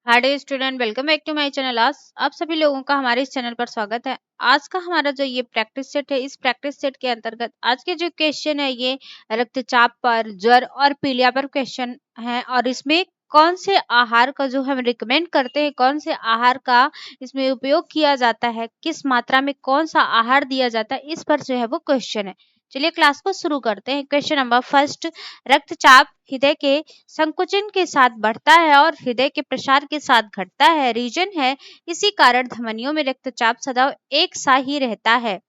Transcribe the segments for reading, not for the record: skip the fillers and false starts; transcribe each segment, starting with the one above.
Hi dear student, welcome back to my channel. आज आप सभी लोगों का हमारे इस चैनल पर स्वागत है। आज का हमारा जो ये प्रैक्टिस सेट है, इस प्रैक्टिस सेट के अंतर्गत आज के जो क्वेश्चन है ये रक्तचाप पर, ज्वर और पीलिया पर क्वेश्चन है। और इसमें कौन से आहार का जो हम रिकमेंड करते हैं, कौन से आहार का इसमें उपयोग किया जाता है, किस मात्रा में कौन सा आहार दिया जाता है, इस पर जो है वो क्वेश्चन है। चलिए क्लास को शुरू करते हैं। क्वेश्चन नंबर फर्स्ट, रक्तचाप हृदय के संकुचन के साथ बढ़ता है और हृदय के प्रसार के साथ घटता है। रीजन है, इसी कारण धमनियों में रक्तचाप सदैव एक सा ही रहता है।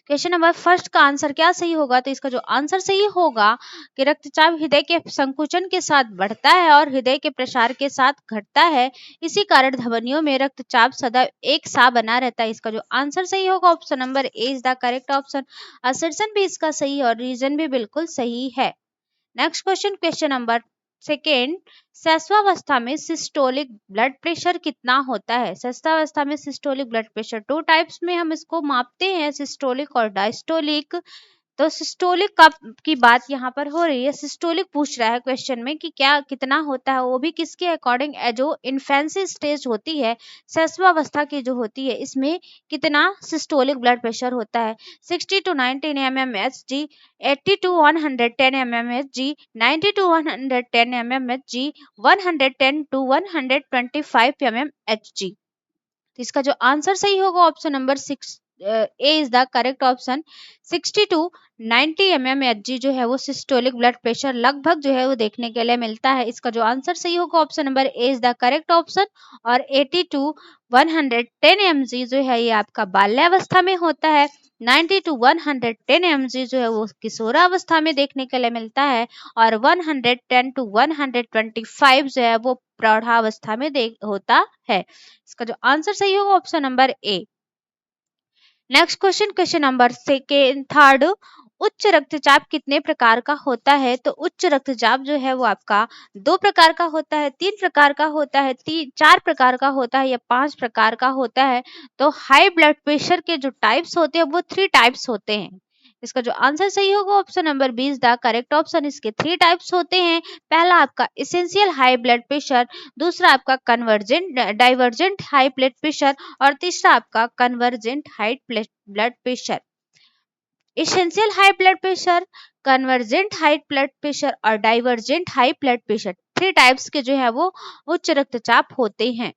क्वेश्चन नंबर फर्स्ट का आंसर क्या सही होगा? तो इसका जो आंसर सही होगा कि रक्तचाप हृदय के संकुचन के साथ बढ़ता है और हृदय के प्रसार के साथ घटता है, इसी कारण धमनियों में रक्तचाप सदैव एक सा बना रहता है। इसका जो आंसर सही होगा option number A is the correct option. Assertion भी इसका सही है और रीजन भी बिल्कुल सही है। Next question, question number second, शैशवावस्था में सिस्टोलिक ब्लड प्रेशर कितना होता है? शैशवावस्था में systolic blood pressure two types में हम इसको मापते हैं, सिस्टोलिक और डायस्टोलिक। तो सिस्टोलिक का की बात यहाँ पर हो रही है। सिस्टोलिक पूछ रहा है क्वेश्चन में कि क्या कितना होता है, वो भी किसके अकॉर्डिंग, जो इन्फेंसी स्टेज होती है, शैशवावस्था की जो होती है, इसमें कितना सिस्टोलिक ब्लड प्रेशर होता है। 60 to 90 mmHg, 80 to 110 mmHg, 90 to 110 mmHg, 110 to 125 mmHg। तो इसका जो आंसर सही होगा option number six A is the correct option. 60 to 90 mmHg जो है वो सिस्टोलिक ब्लड प्रेशर लगभग जो है वो देखने के लिए मिलता है। इसका जो आंसर सही होगा option number A is the correct option. और 80 टू 110 mg जो है ये आपका बाल्यावस्था में होता है। 90 टू 110 mg जो है वो किशोरावस्था में देखने के लिए मिलता है। और 110 टू 125 जो है वो प्रौढ़ावस्था में होता है। इसका जो आंसर सही होगा ऑप्शन नंबर ए। Next question, question number second third, उच्च रक्तचाप कितने प्रकार का होता है? तो उच्च रक्तचाप जो है वो आपका 2 प्रकार का होता है, 3 प्रकार का होता है, 4 प्रकार का होता है या 5 प्रकार का होता है। तो हाई ब्लड प्रेशर के जो टाइप्स होते हैं वो 3 टाइप्स होते हैं। इसका जो आंसर सही होगा option number B is the correct option. इसके 3 टाइप्स होते हैं। पहला आपका एसेंशियल हाई ब्लड प्रेशर, दूसरा आपका convergent divergent high blood pressure और तीसरा आपका convergent high blood pressure. Essential high blood pressure, convergent high blood pressure और divergent high blood pressure, 3 types के जो है वो उच्च रक्तचाप होते हैं।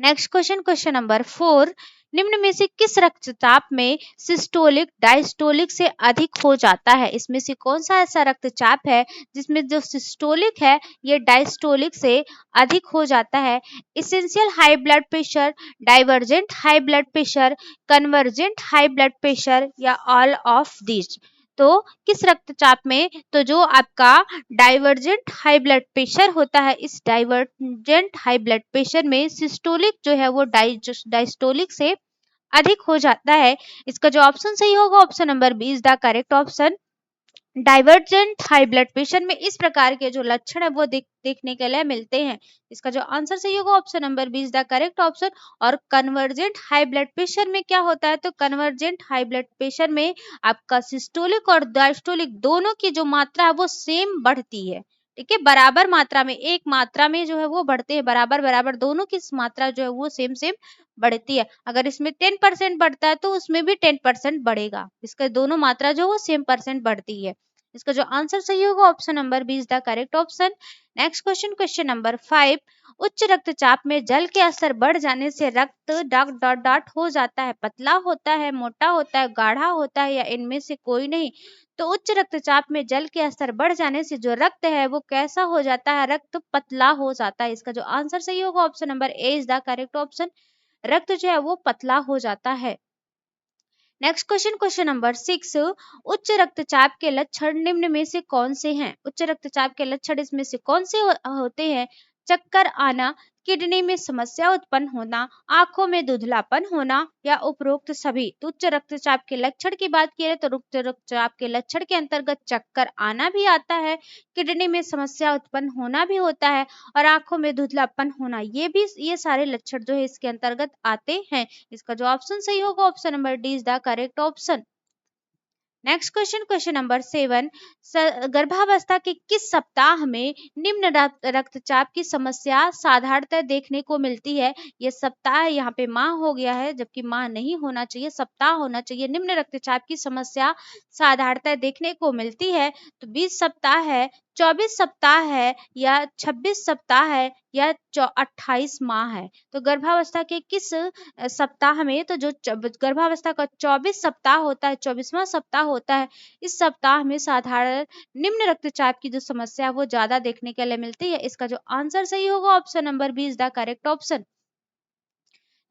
नेक्स्ट क्वेश्चन, क्वेश्चन नंबर 4, निम्न में से किस रक्तचाप में सिस्टोलिक डायस्टोलिक से अधिक हो जाता है? इसमें से कौन सा ऐसा रक्तचाप है जिसमें जो सिस्टोलिक है ये डायस्टोलिक से अधिक हो जाता है? Essential high blood pressure, divergent high blood pressure, convergent high blood pressure या ऑल ऑफ दिस। तो किस रक्तचाप में, तो जो आपका डाइवर्जेंट हाई ब्लड प्रेशर होता है, इस डाइवर्जेंट हाई ब्लड प्रेशर में सिस्टोलिक जो है वो डायस्टोलिक से अधिक हो जाता है। इसका जो ऑप्शन सही होगा option number B is the correct option. Divergent high blood pressure में इस प्रकार के जो लक्षण है वो देखने के लिए मिलते हैं। इसका जो आंसर सही होगा option number B is the correct option. और कन्वर्जेंट हाई ब्लड प्रेशर में क्या होता है? तो कन्वर्जेंट हाई ब्लड प्रेशर में आपका सिस्टोलिक और डायस्टोलिक दोनों की जो मात्रा है वो सेम बढ़ती है। ठीक है, बराबर मात्रा में, एक मात्रा में जो है वो बढ़ते हैं, बराबर बराबर दोनों की मात्रा जो है वो सेम सेम बढ़ती है। अगर इसमें 10% बढ़ता है तो उसमें भी 10% बढ़ेगा। इसका दोनों मात्रा जो वो सेम परसेंट बढ़ती है। इसका जो आंसर सही होगा option number B is the correct option. Next question, question number 5, उच्च रक्तचाप में जल के स्तर बढ़ जाने से रक्त डॉट डॉट डॉट हो जाता है, पतला होता है, मोटा होता है, गाढ़ा होता है या इनमें से कोई नहीं। तो उच्च रक्तचाप में जल के स्तर बढ़ जाने से जो रक्त है वो कैसा हो जाता है? रक्त पतला हो जाता है। इसका जो आंसर सही होगा option number A is the correct option. रक्त जो है वो पतला हो जाता है। नेक्स्ट क्वेश्चन, क्वेश्चन नंबर 6, उच्च रक्तचाप के लक्षण निम्न में से कौन से हैं? उच्च रक्तचाप के लक्षण इसमें से कौन से होते हैं? चक्कर आना, किडनी में समस्या उत्पन्न होना, आंखों में धुंधलापन होना या उपरोक्त सभी। तो उच्च रक्तचाप के लक्षण की बात की है तो उच्च रक्तचाप के लक्षण के अंतर्गत चक्कर आना भी आता है, किडनी में समस्या उत्पन्न होना भी होता है और आंखों में धुंधलापन होना, ये सारे लक्षण जो है इसके अंतर्गत आते हैं। इसका जो ऑप्शन सही होगा option number D is the correct option. Next question, question number 7, गर्भावस्था के किस सप्ताह में निम्न रक्तचाप की समस्या साधारणतः देखने को मिलती है? ये सप्ताह यहाँ पे माह हो गया है, जबकि माह नहीं होना चाहिए, सप्ताह होना चाहिए। निम्न रक्तचाप की समस्या साधारणतः देखने को मिलती है, तो 20 सप्ताह है, 24 सप्ताह है, या 26 सप्ताह है, या 28 माह है। तो गर्भावस्था के किस सप्ताह में, तो जो गर्भावस्था का 24 सप्ताह होता है, 24वां सप्ताह होता है, इस सप्ताह में साधारण निम्न रक्तचाप की जो समस्या है वो ज्यादा देखने के लिए मिलती है। इसका जो आंसर सही होगा option number B is the correct option.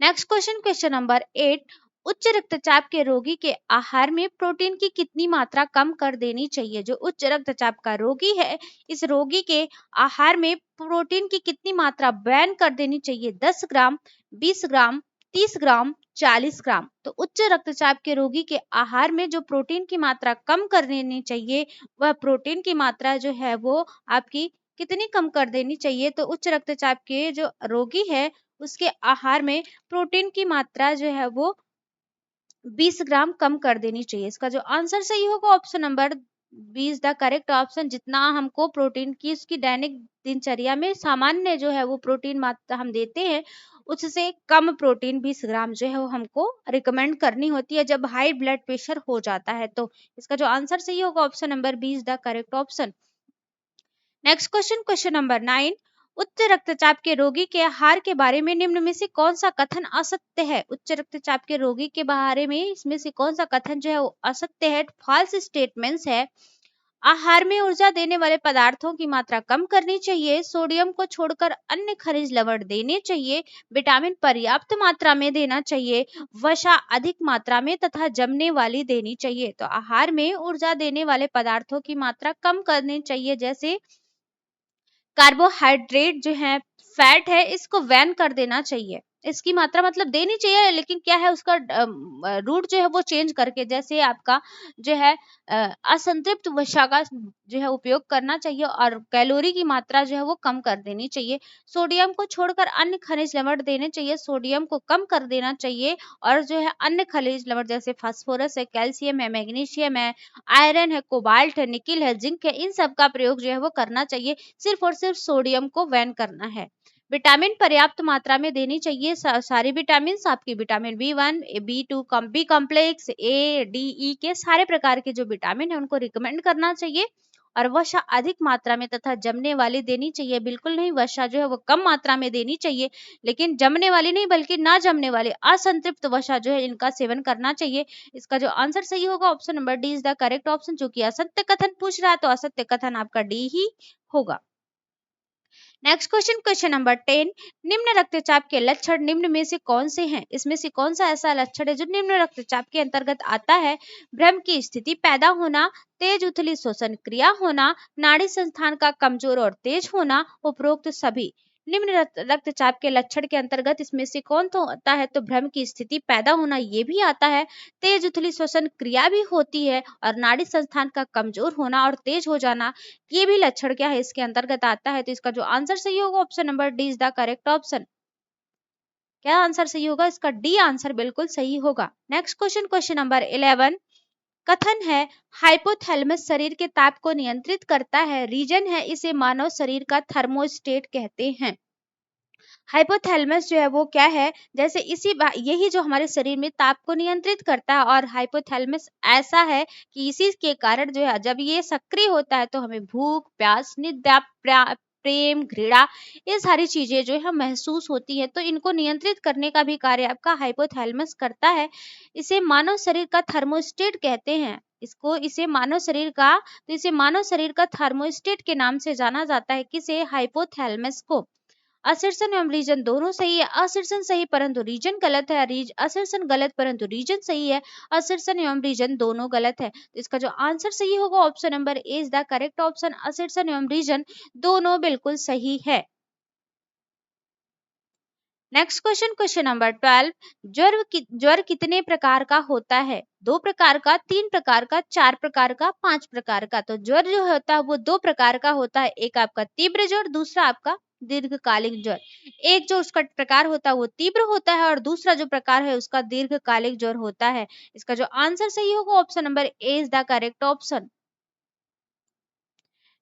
Next question, question number 8, उच्च रक्तचाप के रोगी के आहार में प्रोटीन की कितनी मात्रा कम कर देनी चाहिए? जो उच्च रक्तचाप का रोगी है, इस रोगी के आहार में प्रोटीन की कितनी मात्रा बैन कर देनी चाहिए? 10 ग्राम, 20 ग्राम, 30 ग्राम, 40 ग्राम। तो उच्च रक्तचाप के रोगी के आहार में जो प्रोटीन की मात्रा कम कर देनी चाहिए, वह प्रोटीन की मात्रा जो है वो आपकी कितनी कम कर देनी चाहिए? तो उच्च रक्तचाप के जो रोगी है, उसके आहार में प्रोटीन की मात्रा जो है वो 20 ग्राम कम कर देनी चाहिए। इसका जो आंसर सही होगा option number B is the correct option. जितना हमको प्रोटीन की उसकी दैनिक दिनचर्या में सामान्य जो है वो प्रोटीन मात्रा हम देते हैं, उससे कम प्रोटीन 20 ग्राम जो है वो हमको रिकमेंड करनी होती है जब हाई ब्लड प्रेशर हो जाता है। तो इसका जो आंसर सही होगा option number B is the correct option. Next question, question number 9, उच्च रक्तचाप के रोगी के आहार के बारे में निम्न में से कौन सा कथन असत्य है? उच्च रक्तचाप के रोगी के बारे में इसमें से कौन सा कथन जो है वो असत्य है? फॉल्स स्टेटमेंट्स है। आहार में ऊर्जा देने वाले पदार्थों की मात्रा कम करनी चाहिए, सोडियम को छोड़कर अन्य खनिज लवण देने चाहिए, विटामिन पर्याप्त मात्रा में देना चाहिए, वसा अधिक मात्रा में तथा जमने वाली देनी चाहिए। तो आहार में ऊर्जा देने वाले पदार्थों की मात्रा कम करनी चाहिए, जैसे कार्बोहाइड्रेट जो है, फैट है, इसको बैन कर देना चाहिए। इसकी मात्रा मतलब देनी चाहिए, लेकिन क्या है उसका रूट जो है वो चेंज करके, जैसे आपका जो है असंतृप्त वसा का जो है उपयोग करना चाहिए, और कैलोरी की मात्रा जो है वो कम कर देनी चाहिए। सोडियम को छोड़कर अन्य खनिज लवण देने चाहिए, सोडियम को कम कर देना चाहिए, और जो है अन्य खनिज लवण जैसे फास्फोरस है, कैल्शियम है, मैग्नीशियम है, आयरन है, कोबाल्ट है, निकिल है, जिंक है, इन सब का प्रयोग जो है वो करना चाहिए। सिर्फ और सिर्फ सोडियम को बैन करना है। विटामिन पर्याप्त मात्रा में देनी चाहिए, सारे विटामिन आपकी vitamin B1, B2, B complex, A, D, E के सारे प्रकार के जो विटामिन है उनको रिकमेंड करना चाहिए, और वसा अधिक मात्रा में तथा जमने वाली देनी चाहिए। बिल्कुल नहीं, वसा जो है वो कम मात्रा में देनी चाहिए, लेकिन जमने वाली नहीं बल्कि ना जमने वाले असंतृप्त वसा जो है इनका सेवन करना चाहिए। इसका जो आंसर सही होगा option number D is the correct option. जो कि असत्य कथन पूछ रहा है तो असत्य कथन आपका डी ही होगा। नेक्स्ट क्वेश्चन, क्वेश्चन नंबर 10, निम्न रक्तचाप के लक्षण निम्न में से कौन से हैं? इसमें से कौन सा ऐसा लक्षण है जो निम्न रक्तचाप के अंतर्गत आता है? भ्रम की स्थिति पैदा होना, तेज उथली श्वसन क्रिया होना, नाड़ी संस्थान का कमजोर और तेज होना, उपरोक्त सभी। निम्न रक्तचाप के लक्षण के अंतर्गत इसमें से कौन तो आता है? तो भ्रम की स्थिति पैदा होना ये भी आता है, तेज उथली श्वसन क्रिया भी होती है, और नाड़ी संस्थान का कमजोर होना और तेज हो जाना, ये भी लक्षण क्या है इसके अंतर्गत आता है। तो इसका जो आंसर सही होगा option number D is the correct option. क्या आंसर सही होगा? इसका डी आंसर बिल्कुल सही होगा। नेक्स्ट क्वेश्चन, क्वेश्चन नंबर 11, कथन है हाइपोथैलेमस शरीर के ताप को नियंत्रित करता है, रीजन है इसे मानव शरीर का थर्मोस्टेट कहते हैं। हाइपोथैलेमस जो है वो क्या है? जैसे यही जो हमारे शरीर में ताप को नियंत्रित करता है, और हाइपोथैलेमस ऐसा है कि इसी के कारण जो है जब ये सक्रिय होता है तो हमें भूख, प्यास, निद्रा, प्रेम, घृणा, ये सारी चीजें जो है महसूस होती है। तो इनको नियंत्रित करने का भी कार्य आपका हाइपोथैलेमस करता है। इसे मानव शरीर का थर्मोस्टेट कहते हैं। इसे मानव शरीर का, तो इसे मानव शरीर का थर्मोस्टेट के नाम से जाना जाता है। किसे? हाइपोथैलेमस को। असर्सन एवं रीजन दोनों सही है। असर्सन सही परंतु रीजन गलत है। असर्सन गलत परंतु रीजन सही है। असर्सन एवं रीजन दोनों गलत है। तो इसका जो आंसर सही होगा option number A is the correct option. Assertion एवं रीजन दोनों बिल्कुल सही है। नेक्स्ट क्वेश्चन, क्वेश्चन नंबर 12, ज्वर कितने प्रकार का होता है? 2 प्रकार का, 3 प्रकार का, 4 प्रकार का, 5 प्रकार का। तो ज्वर जो होता है वो 2 प्रकार का होता है। एक आपका तीव्र ज्वर, दूसरा आपका दीर्घकालिक ज्वर। एक जो उसका प्रकार होता है वो तीव्र होता है और दूसरा जो प्रकार है उसका दीर्घकालिक ज्वर होता है। इसका जो आंसर सही होगा option number A is the correct option.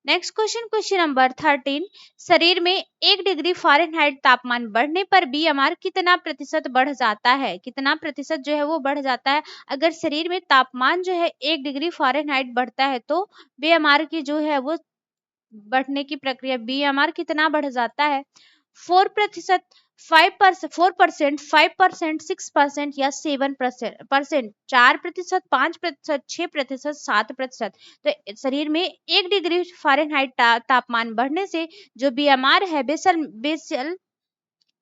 Next question, question number 13, शरीर में 1 डिग्री फ़ारेनहाइट तापमान बढ़ने पर बीएमआर कितना प्रतिशत बढ़ जाता है? कितना प्रतिशत जो है वो बढ़ जाता है? अगर शरीर में तापमान जो है 1 डिग्री फ़ारेनहाइट बढ़ता है तो बीएमआर की जो है वो बढ़ने की प्रक्रिया बीएमआर कितना बढ़ जाता है? 4%, 5%, 4%, 5%, 6% या 7%, 4%, 5%, 6%, 7%। तो शरीर में 1 डिग्री फ़ारेनहाइट तापमान बढ़ने से जो बीएमआर है बेसल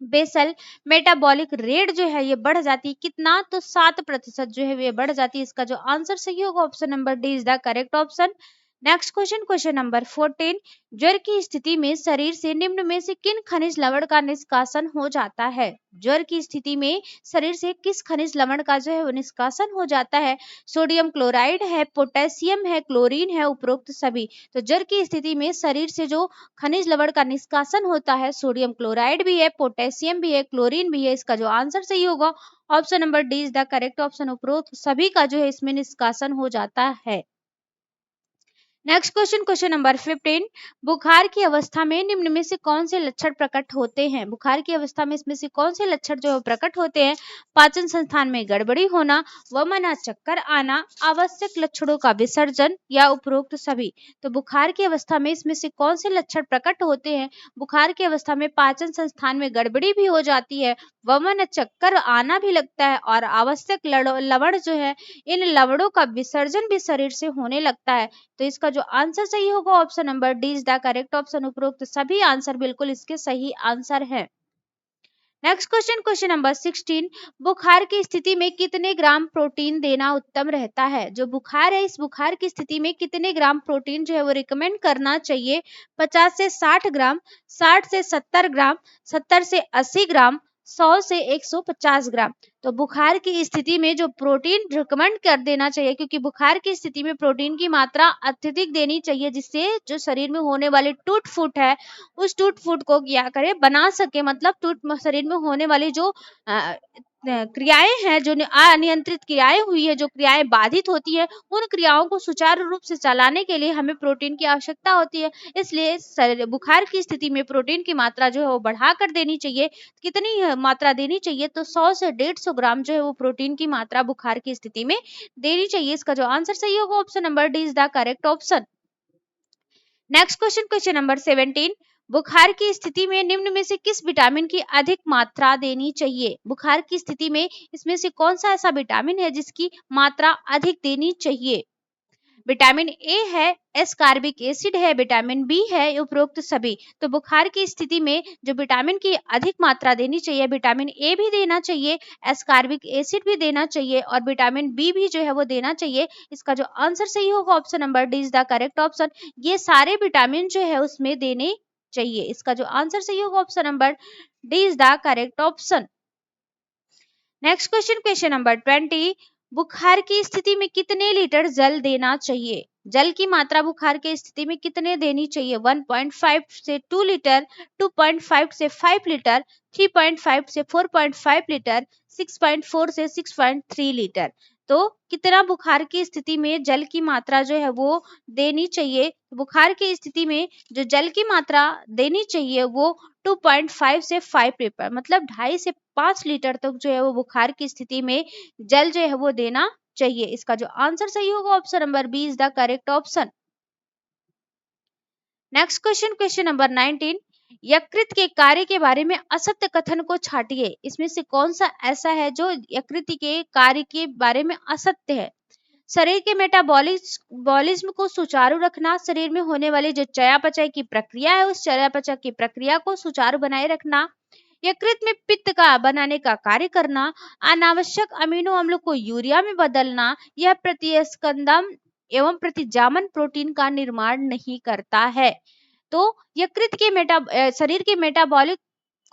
बेसल मेटाबॉलिक रेट जो है ये बढ़ जाती है कितना? तो 7% जो है ये बढ़ जाती है। इसका जो आंसर सही होगा option number D is the correct option. Next question, question number 14, ज्वर की स्थिति में शरीर से निम्न में से किन खनिज लवण का निष्कासन हो जाता है? ज्वर की स्थिति में शरीर से किस खनिज लवण का जो है वो निष्कासन हो जाता है? सोडियम क्लोराइड है, पोटेशियम है, क्लोरीन है, उपरोक्त सभी। तो ज्वर की स्थिति में शरीर से जो खनिज लवण का निष्कासन होता है सोडियम क्लोराइड भी है, पोटेशियम भी है, क्लोरीन भी है। इसका जो आंसर सही होगा option number D is the correct option. उपरोक्त सभी का जो है इसमें निष्कासन हो जाता है। नेक्स्ट क्वेश्चन, क्वेश्चन नंबर 15, बुखार की अवस्था में निम्न में से कौन से लक्षण प्रकट होते हैं? बुखार की अवस्था में इसमें से कौन से लक्षण जो है प्रकट होते हैं? पाचन संस्थान में गड़बड़ी होना, वमन चक्कर आना, आवश्यक लक्षणों का विसर्जन या उपरोक्त सभी। तो बुखार की अवस्था में इसमें से कौन से लक्षण प्रकट होते हैं? बुखार की अवस्था में पाचन संस्थान में गड़बड़ी भी हो जाती है, वमन चक्कर आना भी लगता है और आवश्यक लवण जो है इन लवणों का विसर्जन भी शरीर से होने लगता है। तो इसका जो आंसर सही होगा option number D is the correct option. उपरोक्त सभी आंसर बिल्कुल इसके सही आंसर है। नेक्स्ट क्वेश्चन, क्वेश्चन नंबर 16, बुखार की स्थिति में कितने ग्राम प्रोटीन देना उत्तम रहता है? जो बुखार है इस बुखार की स्थिति में कितने ग्राम प्रोटीन जो है वो रिकमेंड करना चाहिए? 50 से 60 ग्राम, 60 से 70 ग्राम, 70 से 80 ग्राम, 100 से 150 ग्राम। तो बुखार की स्थिति में जो प्रोटीन रिकमेंड कर देना चाहिए, क्योंकि बुखार की स्थिति में प्रोटीन की मात्रा अत्यधिक देनी चाहिए जिससे जो शरीर में होने वाली टूट फूट है उस टूट फूट को क्या करे बना सके। मतलब शरीर में होने वाली जो क्रियाएं हैं, जो अनियंत्रित क्रियाएं हुई है, जो क्रियाएं बाधित होती है, उन क्रियाओं को सुचारू रूप से चलाने के लिए हमें प्रोटीन की आवश्यकता होती है। इसलिए बुखार की स्थिति में प्रोटीन की मात्रा जो है वो बढ़ाकर देनी चाहिए। कितनी मात्रा देनी चाहिए? तो 100 से 150 ग्राम जो है वो प्रोटीन की मात्रा बुखार की स्थिति में देनी चाहिए। इसका जो आंसर सही होगा option number D is the correct option. Next question, question number 17, बुखार की स्थिति में निम्न में से किस विटामिन की अधिक मात्रा देनी चाहिए? बुखार की स्थिति में इसमें से कौन सा ऐसा विटामिन है जिसकी मात्रा अधिक देनी चाहिए? विटामिन ए है, एस्कॉर्बिक एसिड है, विटामिन बी है, उपरोक्त सभी। तो बुखार की स्थिति में जो विटामिन की अधिक मात्रा देनी चाहिए, विटामिन ए भी देना चाहिए, एस्कॉर्बिक एसिड भी देना चाहिए और विटामिन बी भी जो है वो देना चाहिए। इसका जो आंसर सही होगा option number D is the correct option. ये सारे विटामिन जो है उसमें देने चाहिए। इसका जो आंसर सही होगा option number D is the correct option. Next question, question number 20, बुखार की स्थिति में कितने लीटर जल देना चाहिए? जल की मात्रा बुखार की स्थिति में कितने देनी चाहिए? 1.5 से 2 लीटर, 2.5 से 5 लीटर, 3.5 से 4.5 लीटर, 6.4 से 6.3 लीटर। तो कितना बुखार की स्थिति में जल की मात्रा जो है वो देनी चाहिए? बुखार की स्थिति में जो जल की मात्रा देनी चाहिए वो 2.5 से 5 लीटर, मतलब 2.5 से 5 लीटर तक जो है वो बुखार की स्थिति में जल जो है वो देना चाहिए। इसका जो आंसर सही होगा option number B is the correct option. Next question, question number 19, यकृत के कार्य के बारे में असत्य कथन को छाटिए। इसमें से कौन सा ऐसा है जो यकृत के कार्य के बारे में असत्य है? शरीर के मेटाबॉलिज्म को सुचारू रखना, शरीर में होने वाली जो चयापचय की प्रक्रिया है उस चयापचय की प्रक्रिया को सुचारू बनाए रखना, यकृत में पित्त का बनाने का कार्य करना, अनावश्यक अमीनो अम्ल को यूरिया में बदलना, यह प्रतिस्कंदन एवं प्रतिजामन प्रोटीन का निर्माण नहीं करता है। तो यकृत के शरीर के मेटाबॉलिक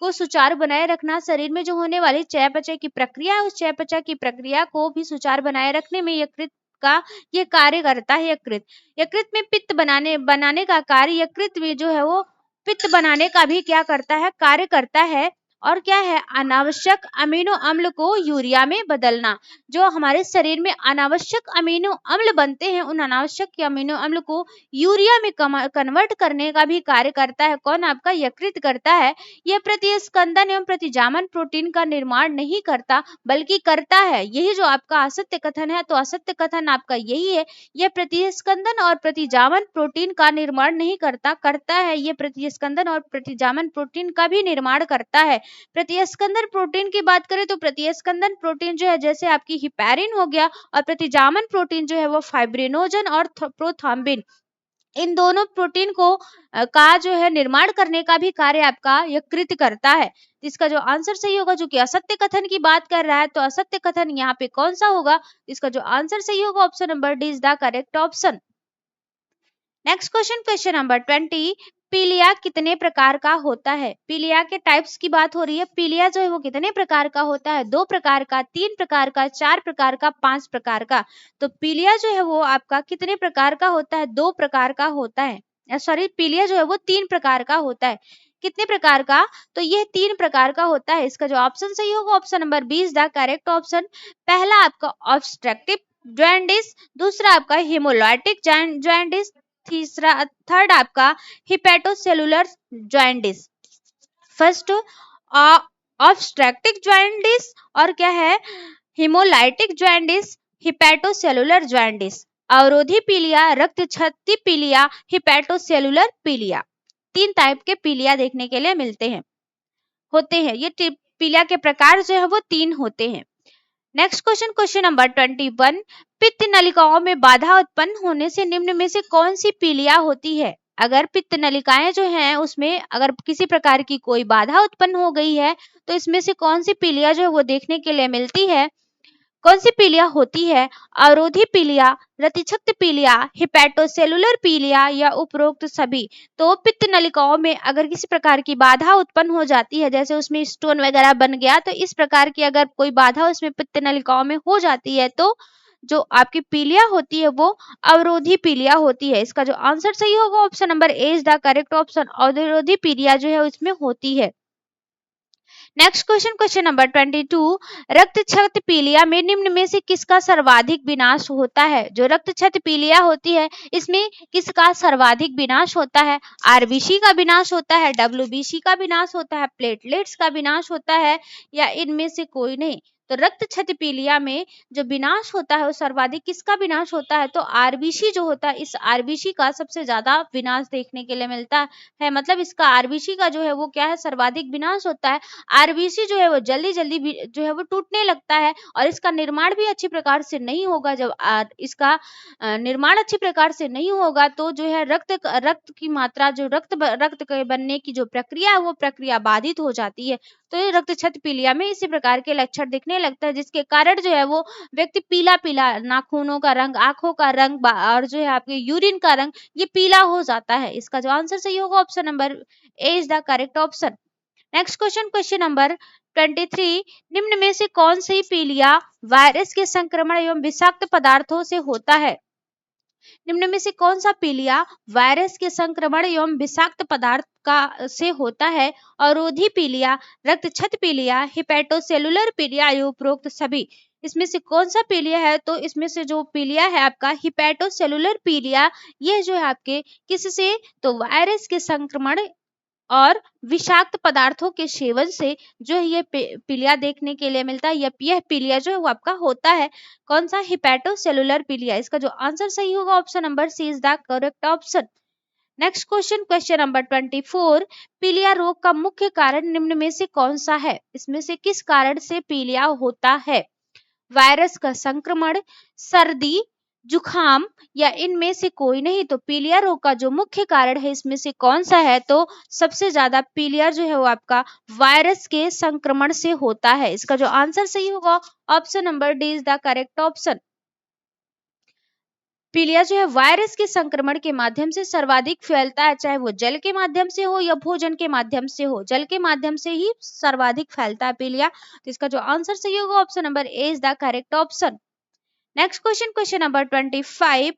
को सुचारू बनाए रखना, शरीर में जो होने वाली चयापचय की प्रक्रिया है उस चयापचय की प्रक्रिया को भी सुचारू बनाए रखने में यकृत का ये कार्य करता है। यकृत यकृत में पित्त बनाने का कार्य यकृत में जो है वो पित्त बनाने का भी क्या करता है, कार्य करता है। और क्या है, अनावश्यक अमीनो अम्ल को यूरिया में बदलना। जो हमारे शरीर में अनावश्यक अमीनो अम्ल बनते हैं, उन अनावश्यक अमीनो अम्ल को यूरिया में कन्वर्ट करने का भी कार्य करता है। कौन, आपका यकृत करता है। यह प्रतिस्कंदन एवं प्रतिजामन प्रोटीन का निर्माण नहीं करता, बल्कि करता है। यही जो आपका असत्य कथन है, तो असत्य कथन आपका यही है, यह प्रतिस्कंदन और प्रतिजामन प्रोटीन का निर्माण नहीं करता, करता है। यह प्रतिस्कंदन और प्रतिजामन प्रोटीन का भी निर्माण करता है। प्रतिस्कंदन प्रोटीन की बात करें तो प्रतिस्कंदन प्रोटीन जो है, जैसे आपकी हिपैरिन हो गया, और प्रतिजामन प्रोटीन जो है वो फाइब्रिनोजन और प्रोथ्रोम्बिन, इन दोनों प्रोटीन को का जो है निर्माण करने का भी कार्य आपका यकृत करता है। इसका जो आंसर सही होगा, जो कि असत्य कथन की बात कर रहा है, तो असत्य कथन यहाँ पे कौन सा होगा, इसका जो आंसर सही होगा option number D is the correct option. Next question, question number 20, पीलिया कितने प्रकार का होता है। पीलिया के टाइप्स की बात हो रही है। पीलिया जो है वो कितने प्रकार का होता है, 2 प्रकार का, 3 प्रकार का, 4 प्रकार का, 5 प्रकार का। तो पीलिया जो है वो आपका कितने प्रकार का होता है, 2 प्रकार का होता है। सॉरी, पीलिया जो है वो 3 प्रकार का होता है। कितने प्रकार का, तो यह 3 प्रकार का होता है। इसका जो ऑप्शन सही होगा option number B is the correct option. पहला आपका ऑब्स्ट्रक्टिव जॉन्डिस, दूसरा आपका हेमोलाइटिक जॉन्डिस, तीसरा थर्ड आपका हिपेटोसेलुलर जॉन्डिस। फर्स्ट ऑब्स्ट्रक्टिव जॉन्डिस, और क्या है, हिमोलाइटिक जॉन्डिस, हिपेटोसेलुलर जॉन्डिस। अवरोधी पीलिया, रक्त छत्ती पीलिया, हिपेटोसेलुलर पीलिया। 3 टाइप के पीलिया देखने के लिए मिलते हैं, होते हैं। ये पीलिया के प्रकार जो है वो 3 होते हैं। नेक्स्ट क्वेश्चन, क्वेश्चन नंबर 21, पित्त नलिकाओं में बाधा उत्पन्न होने से निम्न में से कौन सी पीलिया होती है। अगर पित्त नलिकाएं जो हैं उसमें अगर किसी प्रकार की कोई बाधा उत्पन्न हो गई है, तो इसमें से कौन सी पीलिया जो है वो देखने के लिए मिलती है, कौन सी पीलिया होती है। अवरोधी पीलिया, रतिछक्त पीलिया, हिपेटोसेलुलर पीलिया, या उपरोक्त सभी। तो पित्त नलिकाओं में अगर किसी प्रकार की बाधा उत्पन्न हो जाती है, जैसे उसमें स्टोन वगैरह बन गया, तो इस प्रकार की अगर कोई बाधा उसमें पित्त नलिकाओं में हो जाती है, तो जो आपकी पीलिया होती है वो अवरोधी पीलिया होती है। इसका जो आंसर सही होगा option number A is the correct option. अवरोधी पीलिया जो है उसमें होती है। नेक्स्ट क्वेश्चन, क्वेश्चन नंबर 22, रक्त छत पीलिया में निम्न में से किसका सर्वाधिक विनाश होता है। जो रक्त छत पीलिया होती है, इसमें किसका सर्वाधिक विनाश होता है। आरबीसी का विनाश होता है, डब्ल्यूबीसी का विनाश होता है, प्लेटलेट्स का विनाश होता है, या इनमें से कोई नहीं। तो रक्त छत पीलिया में जो विनाश होता है वो सर्वाधिक किसका विनाश होता है, तो आरबीसी जो होता है, इस आरबीसी का सबसे ज्यादा विनाश देखने के लिए मिलता है। मतलब इसका आरबीसी का जो है वो क्या है, सर्वाधिक विनाश होता है। आरबीसी जो है वो जल्दी जल्दी जो है वो टूटने लगता है, और इसका निर्माण भी अच्छी प्रकार से नहीं होगा। जब इसका निर्माण अच्छी प्रकार से नहीं होगा, तो जो है रक्त की मात्रा, जो रक्त के बनने की जो प्रक्रिया है, वो प्रक्रिया बाधित हो जाती है। तो ये रक्त छत पीलिया में इसी प्रकार के लक्षण दिखने लगता है, जिसके कारण जो है वो व्यक्ति पीला पीला, नाखूनों का रंग, आंखों का रंग, और जो है आपके यूरिन का रंग, ये पीला हो जाता है। इसका जो आंसर सही होगा option number A is the correct option. Next question, question number 23, निम्न में से कौन सी पीलिया वायरस के संक्रमण एवं विषाक्त पदार्थों से होता है। निम्न में से कौन सा पीलिया वायरस के संक्रमण एवं विषाक्त पदार्थ का से होता है। अवरोधी पीलिया, रक्त छत पीलिया, हिपेटोसेलुलर पीलिया, या उपरोक्त सभी। इसमें से कौन सा पीलिया है, तो इसमें से जो पीलिया है आपका हिपेटोसेलुलर पीलिया, यह जो है आपके किससे, तो वायरस के संक्रमण और विषाक्त पदार्थों के सेवन से जो है ये पीलिया देखने के लिए मिलता है। यह पीलिया जो है वो आपका होता है कौन सा, हिपेटोसेलुलर पीलिया। इसका जो आंसर सही होगा option number C is the correct option. Next question, question number 24, पीलिया रोग का मुख्य कारण निम्न में से कौन सा है। इसमें से किस कारण से पीलिया होता है। वायरस का संक्रमण, सर्दी, जुखाम, या इनमें से कोई नहीं। तो पीलिया रोग का जो मुख्य कारण है इसमें से कौन सा है, तो सबसे ज्यादा पीलिया जो है वो आपका वायरस के संक्रमण से होता है। इसका जो आंसर सही होगा option number D is the correct option. पीलिया जो है वायरस के संक्रमण के माध्यम से सर्वाधिक फैलता है, चाहे वो जल के माध्यम से हो या भोजन के माध्यम से हो। जल के माध्यम से ही सर्वाधिक फैलता है पीलिया। तो इसका जो आंसर सही होगा option number A is the correct option. Next question, question number 25,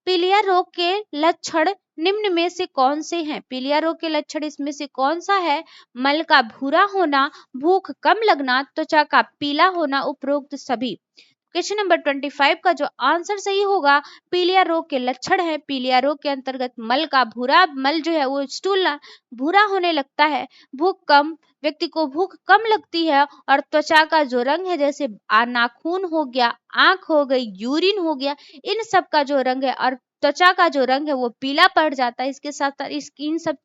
पीलिया रोग के लक्षण निम्न में से कौन से हैं? पीलिया रोग के लक्षण इसमें से कौन सा है? मल का भूरा होना, भूख कम लगना, त्वचा का पीला होना, उपरोक्त सभी। क्वेश्चन नंबर 25 का जो आंसर सही होगा, पीलिया रोग के लक्षण है। पीलिया रोग के अंतर्गत मल का भूरा, मल जो है वो स्टूल भूरा होने लगता है, भूख कम, व्यक्ति को भूख कम लगती है, और त्वचा का जो रंग है, जैसे नाखून हो गया, आंख हो गई, यूरिन हो गया, इन सब का जो रंग है और त्वचा का जो रंग है वो पीला पड़ जाता है। इसके साथ साथ इन सब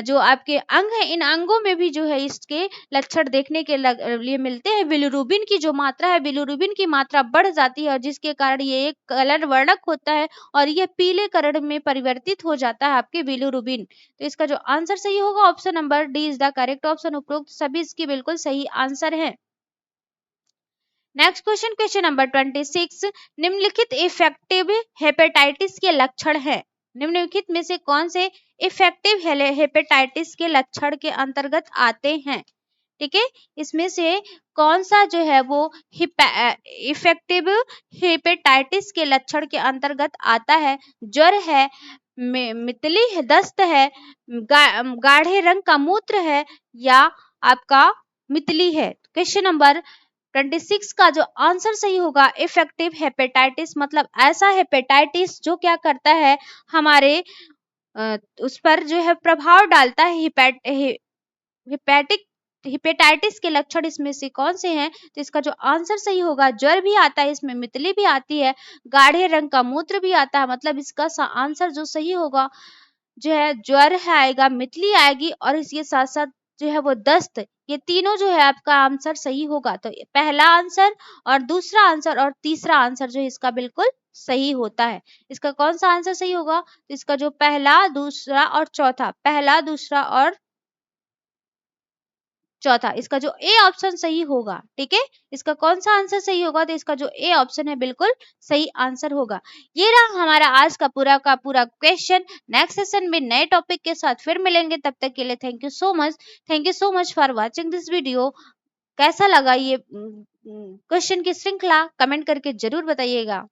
जो आपके अंग है, इन अंगों में भी जो है इसके लक्षण देखने के लिए मिलते हैं। बिलिरुबिन की जो मात्रा है, बिलिरुबिन की मात्रा बढ़ जाती है, और जिसके कारण ये एक कलर वर्णक होता है और यह पीले कलर में परिवर्तित हो जाता है आपके बिलिरुबिन। तो इसका जो आंसर सही होगा, option number D is the correct option. उपरोक्त सभी इसकी बिल्कुल सही आंसर है। नेक्स्ट क्वेश्चन, क्वेश्चन नंबर 26, निम्नलिखित इफेक्टिव हेपेटाइटिस के लक्षण है। निम्नलिखित में से कौन से इफेक्टिव हेपेटाइटिस के लक्षण के अंतर्गत आते हैं? ठीक है, इसमें से कौन सा जो है वो इफेक्टिव हेपेटाइटिस के लक्षण के अंतर्गत आता है? ज्वर है, मितली है, दस्त है, गाढ़े रंग का मूत्र है, या आपका मितली है। क्वेश्चन नंबर 26 का जो आंसर सही होगा, इफेक्टिव हेपेटाइटिस मतलब ऐसा हेपेटाइटिस जो क्या करता है, हमारे उस पर जो है प्रभाव डालता है। हिपैटिक हिपेटाइटिस के लक्षण इसमें से कौन से हैं? तो इसका जो आंसर सही होगा, ज्वर भी आता है, इसमें मितली भी आती है, गाढ़े रंग का मूत्र भी आता है, मतलब इसका आंसर जो सही होगा जो है ज्वर है आएगा, मितली आएगी, और इसके साथ साथ जो है वो दस्त, ये तीनों जो है आपका आंसर सही होगा। तो पहला आंसर और दूसरा आंसर और तीसरा आंसर जो है इसका बिल्कुल सही होता है। इसका कौन सा आंसर सही होगा? तो इसका जो पहला, दूसरा और चौथा, पहला, दूसरा और चौथा, इसका जो ए ऑप्शन सही होगा। ठीक है, इसका कौन सा आंसर सही होगा? तो इसका जो ए ऑप्शन है बिल्कुल सही आंसर होगा। ये रहा हमारा आज का पूरा क्वेश्चन। नेक्स्ट सेशन में नए टॉपिक के साथ फिर मिलेंगे, तब तक के लिए thank you so much. Thank you so much for watching this video. कैसा लगा ये क्वेश्चन की श्रृंखला, कमेंट करके जरूर बताइएगा।